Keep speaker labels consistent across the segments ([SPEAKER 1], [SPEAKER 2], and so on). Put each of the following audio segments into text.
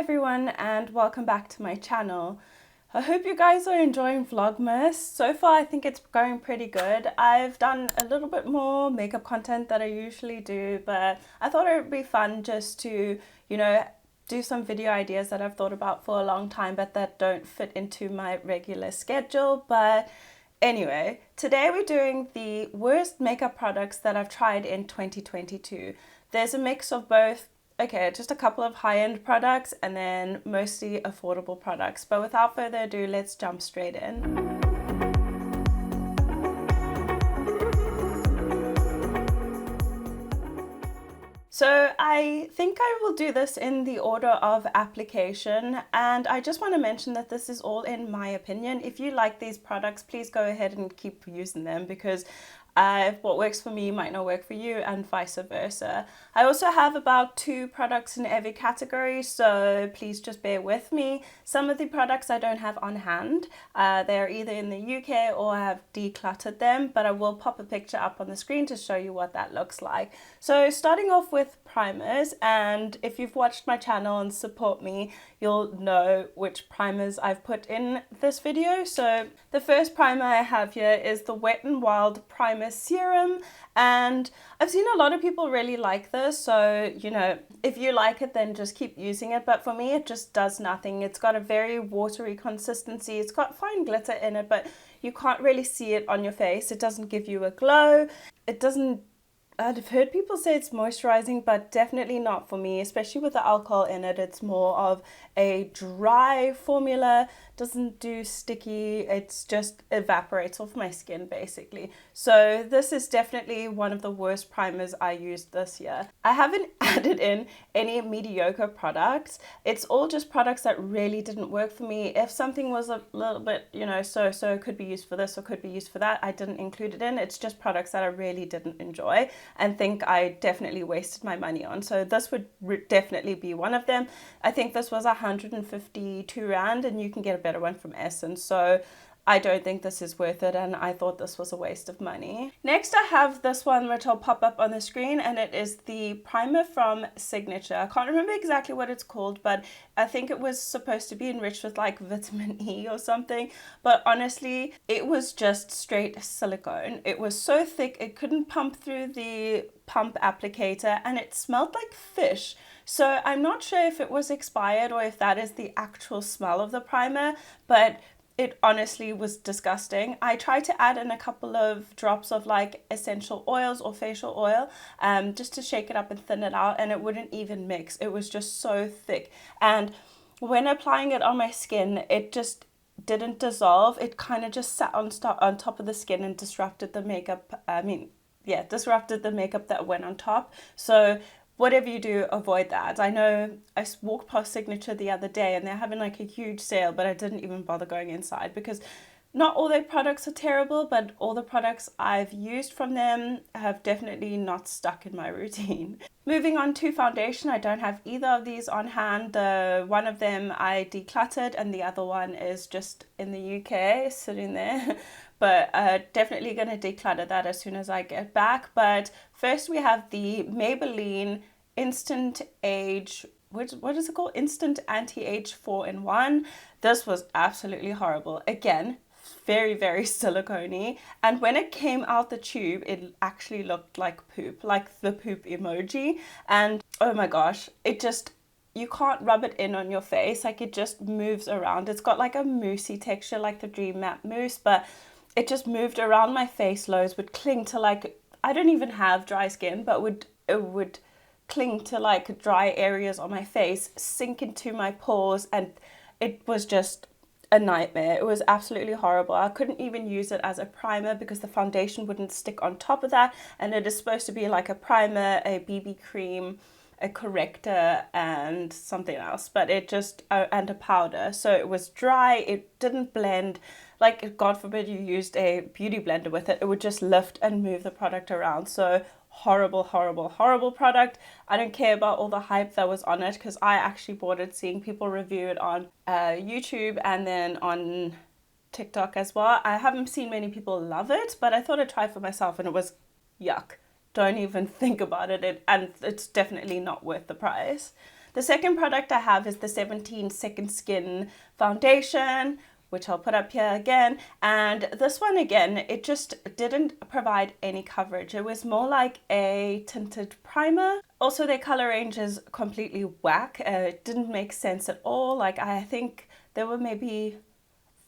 [SPEAKER 1] everyone and welcome back to my channel. I hope you guys are enjoying Vlogmas. So far I think it's going pretty good. I've done a little bit more makeup content than I usually do, but I thought it would be fun just to, do some video ideas that I've thought about for a long time but that don't fit into my regular schedule. But anyway, today we're doing the worst makeup products that I've tried in 2022. There's a mix of both. Okay, just a couple of high-end products and then mostly affordable products. But without further ado, let's jump straight in. So I think I will do this in the order of application, and I just want to mention that this is all in my opinion. If you like these products, please go ahead and keep using them because what works for me might not work for you and vice versa. I also have about 2 products in every category, so please just bear with me. Some of the products I don't have on hand. They're either in the UK or I have decluttered them, but I will pop a picture up on the screen to show you what that looks like. So starting off with primers, and if you've watched my channel and support me, you'll know which primers I've put in this video. So the first primer I have here is the Wet n Wild Primer Serum, and I've seen a lot of people really like this, so if you like it then just keep using it, but for me it just does nothing. It's got a very watery consistency, it's got fine glitter in it, but you can't really see it on your face. It doesn't give you a glow. I've heard people say it's moisturizing, but definitely not for me, especially with the alcohol in it. It's more of a dry formula, doesn't do sticky, it's just evaporates off my skin basically. So this is definitely one of the worst primers I used this year. I haven't added in any mediocre products. It's all just products that really didn't work for me. If something was a little bit, so could be used for this or could be used for that, I didn't include it in. It's just products that I really didn't enjoy and think I definitely wasted my money on. So this would definitely be one of them. I think this was 152 Rand and you can get a better one from Essence. So I don't think this is worth it, and I thought this was a waste of money. Next I have this one which I'll pop up on the screen, and it is the primer from Signature. I can't remember exactly what it's called, but I think it was supposed to be enriched with like vitamin E or something, but honestly it was just straight silicone. It was so thick it couldn't pump through the pump applicator and it smelled like fish. So I'm not sure if it was expired or if that is the actual smell of the primer, but it honestly was disgusting. I tried to add in a couple of drops of like essential oils or facial oil just to shake it up and thin it out, and it wouldn't even mix. It was just so thick, and when applying it on my skin it just didn't dissolve. It kind of just sat on top of the skin and disrupted the makeup. Disrupted the makeup that went on top. So whatever you do, avoid that. I know I walked past Signature the other day and they're having like a huge sale, but I didn't even bother going inside because not all their products are terrible, but all the products I've used from them have definitely not stuck in my routine. Moving on to foundation, I don't have either of these on hand. One of them I decluttered and the other one is just in the UK sitting there. But definitely going to declutter that as soon as I get back. But first we have the Maybelline Instant Age, what is it called? Instant Anti-Age 4-in-1. This was absolutely horrible. Again, very, very silicone-y. And when it came out the tube, it actually looked like poop, like the poop emoji. And oh my gosh, you can't rub it in on your face. Like it just moves around. It's got like a moussey texture, like the Dream Matte Mousse, but it just moved around my face loads, would cling to like, I don't even have dry skin, but it would cling to like dry areas on my face, sink into my pores, and it was just a nightmare. It was absolutely horrible. I couldn't even use it as a primer because the foundation wouldn't stick on top of that, and it is supposed to be like a primer, a BB cream, a corrector and something else, but it just and a powder. So it was dry, it didn't blend. Like, God forbid you used a beauty blender with it, it would just lift and move the product around. So horrible, horrible, horrible product. I don't care about all the hype that was on it because I actually bought it seeing people review it on YouTube and then on TikTok as well. I haven't seen many people love it, but I thought I'd try for myself and it was yuck. Don't even think about it, and it's definitely not worth the price. The second product I have is the 17 Second Skin foundation, which I'll put up here again. And this one again, it just didn't provide any coverage. It was more like a tinted primer. Also, their color range is completely whack. It didn't make sense at all. Like, I think there were maybe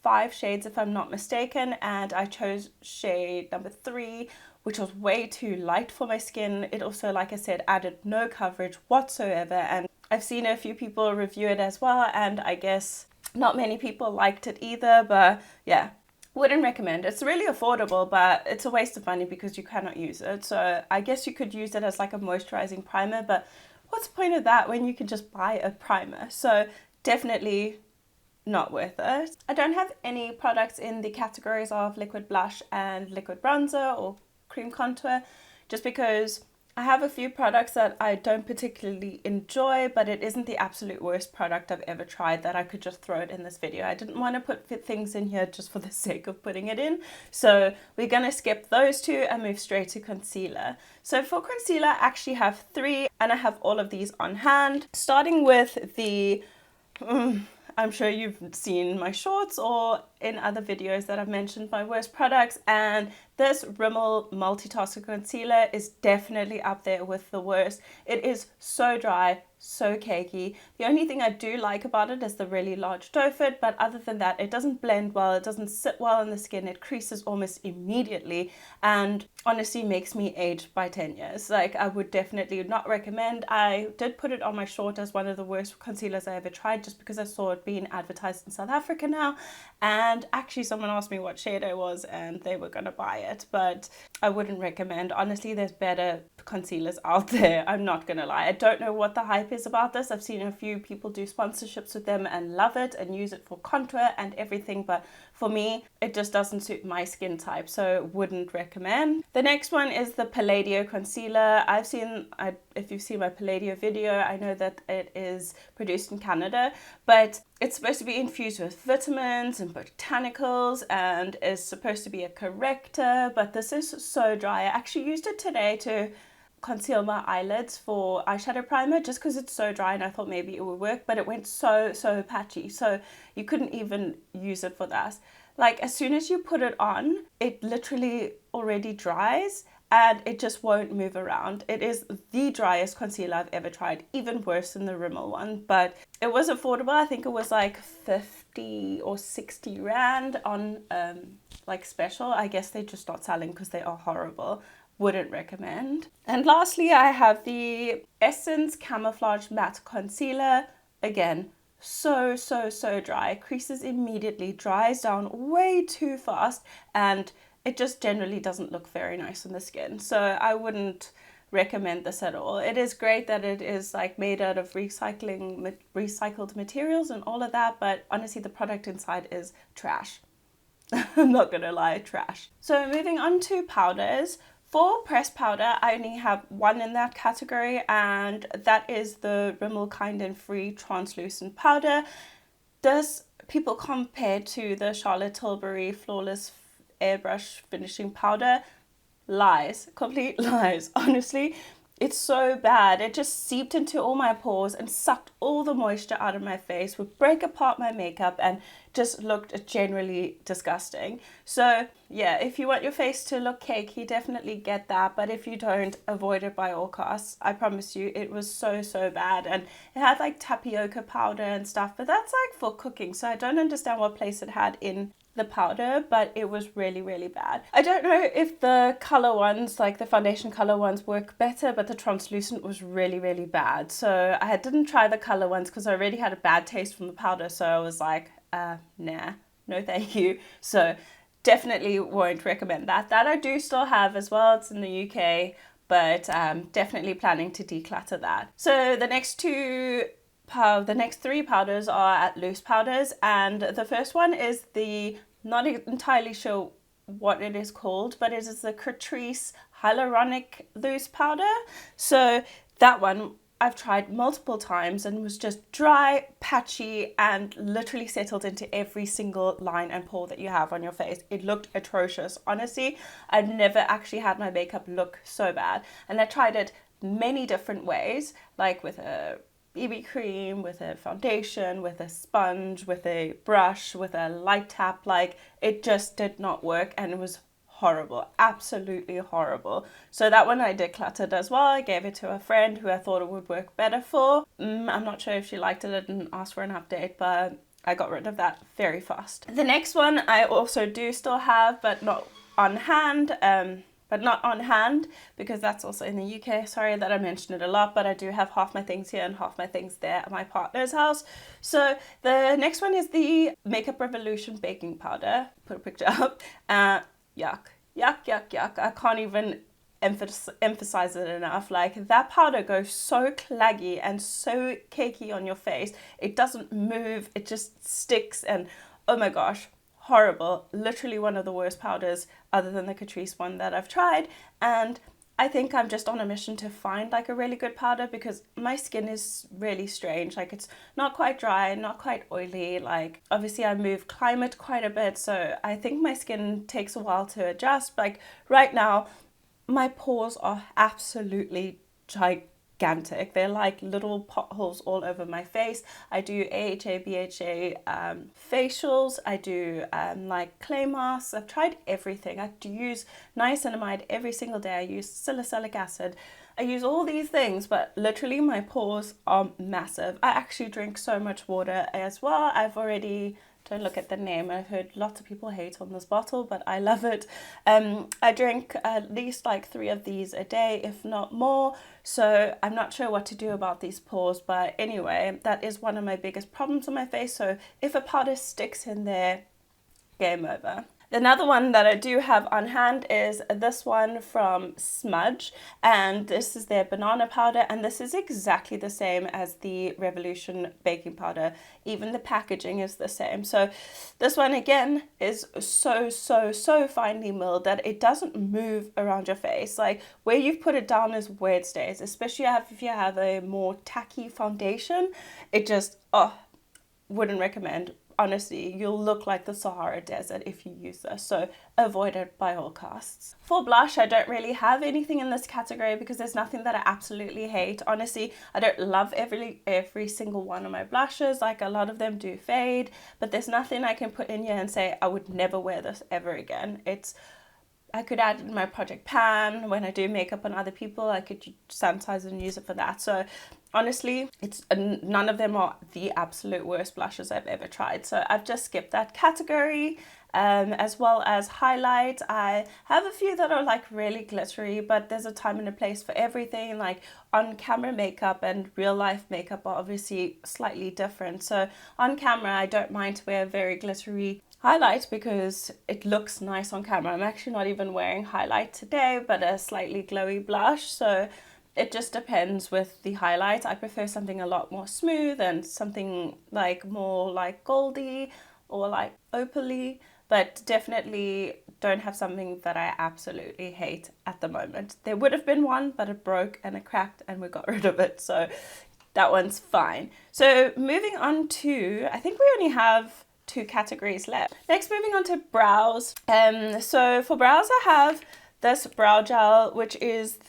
[SPEAKER 1] 5 shades if I'm not mistaken, and I chose shade number 3, which was way too light for my skin. It also, like I said, added no coverage whatsoever, and I've seen a few people review it as well, and I guess not many people liked it either, but yeah, wouldn't recommend. It's really affordable, but it's a waste of money because you cannot use it. So I guess you could use it as like a moisturizing primer, but what's the point of that when you can just buy a primer? So definitely not worth it. I don't have any products in the categories of liquid blush and liquid bronzer or cream contour, just because I have a few products that I don't particularly enjoy, but it isn't the absolute worst product I've ever tried that I could just throw it in this video. I didn't want to put things in here just for the sake of putting it in. So we're going to skip those two and move straight to concealer. So for concealer, I actually have 3, and I have all of these on hand. Starting with the... I'm sure you've seen my shorts or in other videos that I've mentioned my worst products, and this Rimmel Multitasker Concealer is definitely up there with the worst. It is so dry, so cakey. The only thing I do like about it is the really large doe foot, but other than that, it doesn't blend well, it doesn't sit well on the skin, it creases almost immediately, and honestly makes me age by 10 years. Like, I would definitely not recommend. I did put it on my short as one of the worst concealers I ever tried, just because I saw it being advertised in South Africa now, and actually someone asked me what shade I was and they were gonna buy it, but I wouldn't recommend. Honestly, there's better concealers out there, I'm not gonna lie. I don't know what the hype is about this. I've seen a few people do sponsorships with them and love it and use it for contour and everything, but for me it just doesn't suit my skin type, so wouldn't recommend. The next one is the Palladio concealer. If you've seen my Palladio video, I know that it is produced in Canada, but it's supposed to be infused with vitamins and botanicals and is supposed to be a corrector, but this is so dry. I actually used it today to conceal my eyelids for eyeshadow primer just because it's so dry, and I thought maybe it would work, but it went so patchy, so you couldn't even use it for that. Like, as soon as you put it on, it literally already dries and it just won't move around. It is the driest concealer I've ever tried, even worse than the Rimmel one, but it was affordable. I think it was like 50 or 60 rand on like special. I guess they're just not selling because they are horrible. Wouldn't recommend. And lastly, I have the Essence Camouflage Matte Concealer. Again, so dry. Creases immediately, dries down way too fast, and it just generally doesn't look very nice on the skin. So I wouldn't recommend this at all. It is great that it is like made out of recycled materials and all of that, but honestly the product inside is trash. I'm not gonna lie, trash. So moving on to powders. For pressed powder, I only have one in that category, and that is the Rimmel Kind & Free Translucent Powder. This, people compare to the Charlotte Tilbury Flawless Airbrush Finishing Powder. Lies, complete lies. Honestly, it's so bad. It just seeped into all my pores and sucked all the moisture out of my face, would break apart my makeup, and just looked generally disgusting. So yeah, if you want your face to look cakey, definitely get that, but if you don't, avoid it by all costs. I promise you, it was so bad, and it had like tapioca powder and stuff, but that's like for cooking, so I don't understand what place it had in the powder, but it was really bad. I don't know if the color ones, like the foundation color ones, work better, but the translucent was really bad. So I didn't try the color ones because I already had a bad taste from the powder, so I was like, nah, no thank you. So definitely won't recommend that. That I do still have as well. It's in the UK, but definitely planning to declutter that. So the next 3 powders are at loose powders, and the first one is the, not entirely sure what it is called, but it is the Catrice Hyaluronic Loose Powder. So that one I've tried multiple times and was just dry, patchy, and literally settled into every single line and pore that you have on your face. It looked atrocious. Honestly, I've never actually had my makeup look so bad, and I tried it many different ways, like with a BB cream, with a foundation, with a sponge, with a brush, with a light tap. Like, it just did not work, and it was horrible, absolutely horrible. So that one I decluttered as well. I gave it to a friend who I thought it would work better for. I'm not sure if she liked it. I didn't ask for an update, but I got rid of that very fast. The next one I also do still have, but not on hand. Because that's also in the UK. Sorry that I mentioned it a lot, but I do have half my things here and half my things there at my partner's house. So the next one is the Makeup Revolution baking powder. Put a picture up. Yuck. I can't even emphasize it enough. Like, that powder goes so claggy and so cakey on your face. It doesn't move, it just sticks, and oh my gosh, horrible. Literally one of the worst powders other than the Catrice one that I've tried. And I think I'm just on a mission to find like a really good powder, because my skin is really strange. Like, it's not quite dry, not quite oily. Like, obviously I move climate quite a bit, so I think my skin takes a while to adjust. Like, right now my pores are absolutely gigantic. They're like little potholes all over my face. I do AHA, BHA facials. I do like clay masks. I've tried everything. I do use niacinamide every single day. I use salicylic acid. I use all these things, but literally my pores are massive. I actually drink so much water as well. Don't look at the name. I've heard lots of people hate on this bottle, but I love it. I drink at least like 3 of these a day, if not more. So I'm not sure what to do about these pores, but anyway, that is one of my biggest problems on my face. So if a powder sticks in there, game over. Another one that I do have on hand is this one from Smudge, and this is their banana powder, and this is exactly the same as the Revolution baking powder. Even the packaging is the same. So this one again is so finely milled that it doesn't move around your face. Like, where you've put it down is where it stays, especially if you have a more tacky foundation. It just, wouldn't recommend. Honestly, you'll look like the Sahara Desert if you use this, so avoid it by all costs. For blush, I don't really have anything in this category because there's nothing that I absolutely hate. Honestly, I don't love every single one of my blushes. Like, a lot of them do fade, but there's nothing I can put in here and say I would never wear this ever again. I could add it in my project pan. When I do makeup on other people, I could sanitize and use it for that. So honestly, none of them are the absolute worst blushes I've ever tried. So I've just skipped that category. As well as highlight, I have a few that are like really glittery, but there's a time and a place for everything. Like, on camera makeup and real life makeup are obviously slightly different. So on camera, I don't mind to wear very glittery highlight because it looks nice on camera. I'm actually not even wearing highlight today, but a slightly glowy blush. So it just depends with the highlight. I prefer something a lot more smooth and something like more like goldy or like opaly, but definitely don't have something that I absolutely hate at the moment. There would have been one, but it broke and it cracked and we got rid of it. So that one's fine. So moving on to, I think we only have 2 categories left. Next, moving on to brows. So for brows, I have this brow gel, which is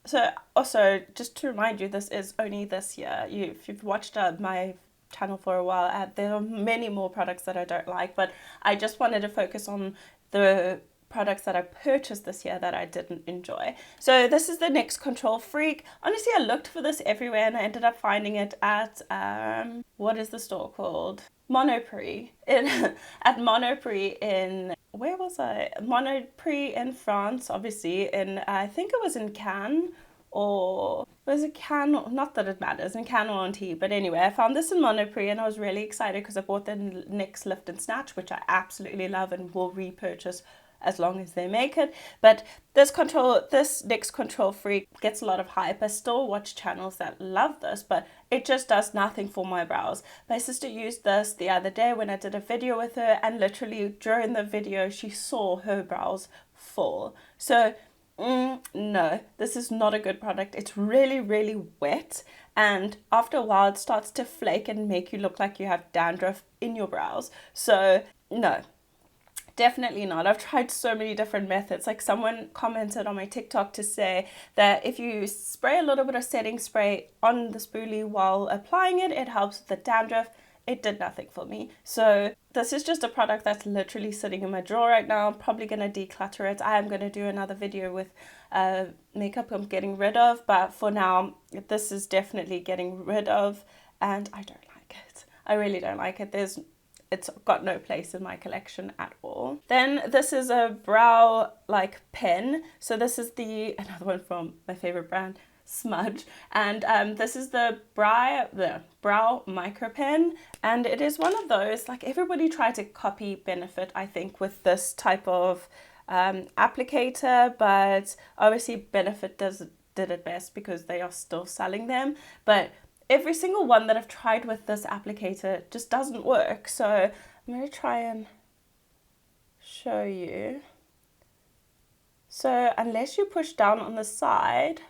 [SPEAKER 1] so also just to remind you, this is only this year. If you've watched my channel for a while, there are many more products that I don't like, but I just wanted to focus on the products that I purchased this year that I didn't enjoy. So this is the NYX Control Freak. Honestly, I looked for this everywhere and I ended up finding it at what is the store called? Monoprix. At Monoprix in, where was I? Monoprix in France, obviously, I think it was in Cannes, or was it Cannes? Not that it matters, in Cannes or Antibes, but anyway, I found this in Monoprix and I was really excited because I bought the NYX Lift and Snatch, which I absolutely love and will repurchase as long as they make it. But this NYX Control Freak gets a lot of hype. I still watch channels that love this, but it just does nothing for my brows. My sister used this the other day when I did a video with her, and literally during the video she saw her brows fall. So no, this is not a good product. It's really wet, and after a while it starts to flake and make you look like you have dandruff in your brows. So no. Definitely not. I've tried so many different methods. Like someone commented on my TikTok to say that if you spray a little bit of setting spray on the spoolie while applying it, it helps with the dandruff. It did nothing for me. So this is just a product that's literally sitting in my drawer right now. I'm probably going to declutter it. I am going to do another video with makeup I'm getting rid of, but for now, this is definitely getting rid of, and I don't like it. I really don't like it. It's got no place in my collection at all. Then this is a brow like pen. So this is another one from my favorite brand, Smudge, and this is the brow micro pen, and it is one of those, like, everybody tried to copy Benefit, I think, with this type of applicator, but obviously Benefit did it best because they are still selling them. But every single one that I've tried with this applicator just doesn't work. So I'm going to try and show you. So unless you push down on the side,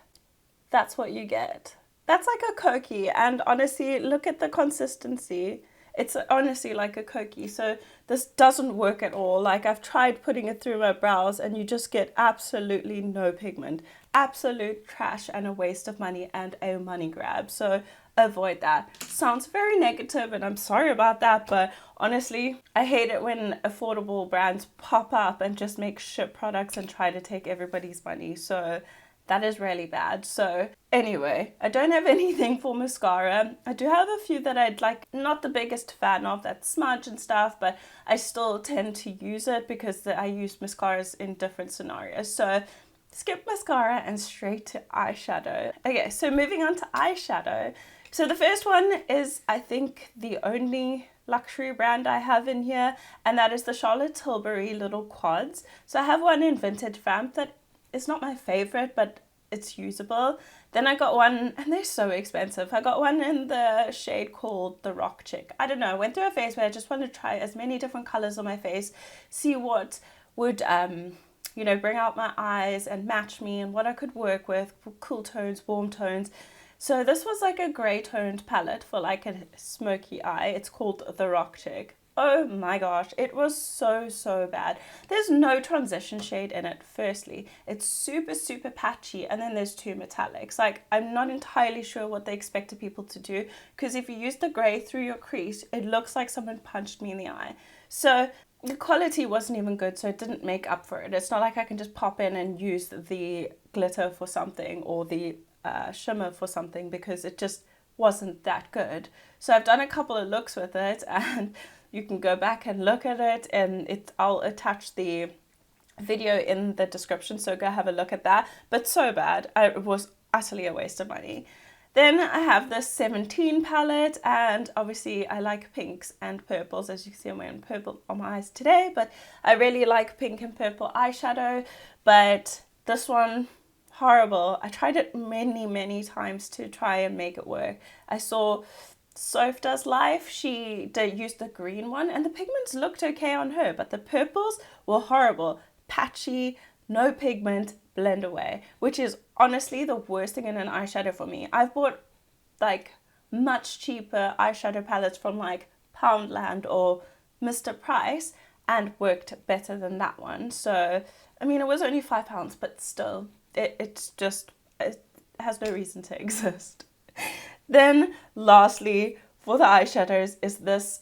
[SPEAKER 1] that's what you get. That's like a Cookie, and honestly, look at the consistency. It's honestly like a Cookie. So this doesn't work at all. Like, I've tried putting it through my brows and you just get absolutely no pigment. Absolute trash and a waste of money and a money grab. So avoid that. Sounds very negative and I'm sorry about that, but honestly, I hate it when affordable brands pop up and just make shit products and try to take everybody's money. So that is really bad. So anyway, I don't have anything for mascara. I do have a few that I'd like, not the biggest fan of, that Smudge and stuff, but I still tend to use it because I use mascaras in different scenarios. So skip mascara and straight to eyeshadow. Okay, so moving on to eyeshadow. So the first one is, I think, the only luxury brand I have in here, and that is the Charlotte Tilbury little quads. So I have one in Vintage Vamp that is not my favorite, but it's usable. Then I got one, and they're so expensive. I got one in the shade called the Rock Chick. I don't know, I went through a phase where I just wanted to try as many different colors on my face, see what would you know, bring out my eyes and match me, and what I could work with, cool tones, warm tones. So this was like a grey toned palette for like a smoky eye. It's called the Rock Chick. Oh my gosh, it was so bad. There's no transition shade in it, firstly. It's super patchy, and then there's two metallics. Like, I'm not entirely sure what they expected people to do, because if you use the grey through your crease, it looks like someone punched me in the eye. So the quality wasn't even good, so it didn't make up for it. It's not like I can just pop in and use the glitter for something or the shimmer for something, because it just wasn't that good. So I've done a couple of looks with it, and you can go back and look at it, and I'll attach the video in the description, so go have a look at that. But so bad, it was utterly a waste of money. Then I have the 17 palette, and obviously I like pinks and purples. As you can see, I'm wearing purple on my eyes today, but I really like pink and purple eyeshadow. But this one, horrible. I tried it many times to try and make it work. I saw Soph Does Life, she used the green one, and the pigments looked okay on her, but the purples were horrible, patchy, no pigment, blend away, which is honestly the worst thing in an eyeshadow for me. I've bought like much cheaper eyeshadow palettes from like Poundland or Mr. Price and worked better than that one. So I mean, it was only £5, but still, it has no reason to exist. Then lastly, for the eyeshadows, is this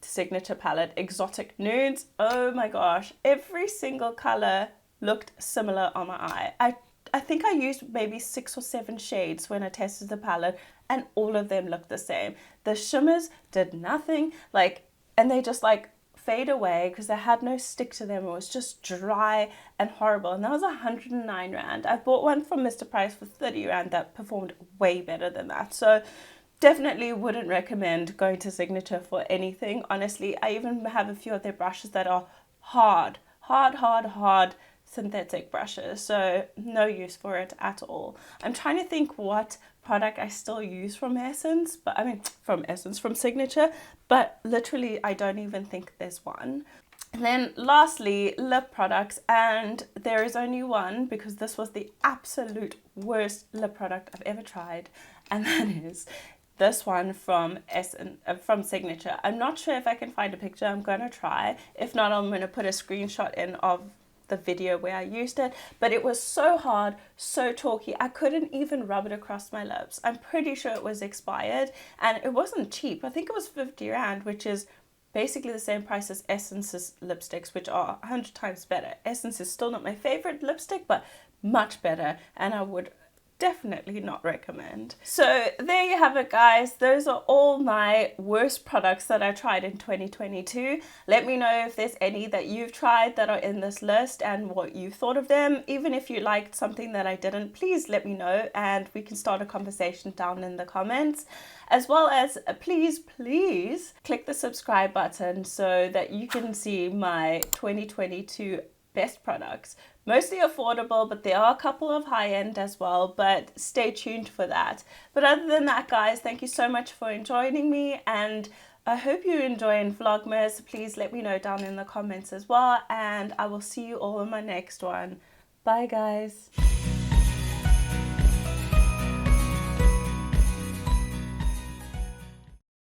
[SPEAKER 1] signature palette, Exotic Nudes. Oh my gosh, every single color looked similar on my eye. I think I used maybe 6 or 7 shades when I tested the palette, and all of them looked the same. The shimmers did nothing, and they just fade away because they had no stick to them. It was just dry and horrible, and that was 109 Rand. I bought one from Mr. Price for 30 Rand that performed way better than that. So definitely wouldn't recommend going to Signature for anything. Honestly, I even have a few of their brushes that are hard synthetic brushes, so no use for it at all. I'm trying to think what product I still use from from Signature, but literally I don't even think there's one. And then lastly, lip products, and there is only one, because this was the absolute worst lip product I've ever tried, and that is this one from from Signature. I'm not sure if I can find a picture. I'm going to try. If not, I'm going to put a screenshot in of the video where I used it. But it was so hard, so chalky. I couldn't even rub it across my lips. I'm pretty sure it was expired, and it wasn't cheap. I think it was 50 Rand, which is basically the same price as Essence's lipsticks, which are 100 times better. Essence is still not my favorite lipstick, but much better, and I would definitely not recommend. So there you have it, guys. Those are all my worst products that I tried in 2022. Let me know if there's any that you've tried that are in this list and what you thought of them. Even if you liked something that I didn't, please let me know and we can start a conversation down in the comments. As well as please click the subscribe button so that you can see my 2022 best products. Mostly affordable, but there are a couple of high-end as well, but stay tuned for that. But other than that, guys, thank you so much for joining me, and I hope you're enjoying Vlogmas. Please let me know down in the comments as well, and I will see you all in my next one. Bye, guys.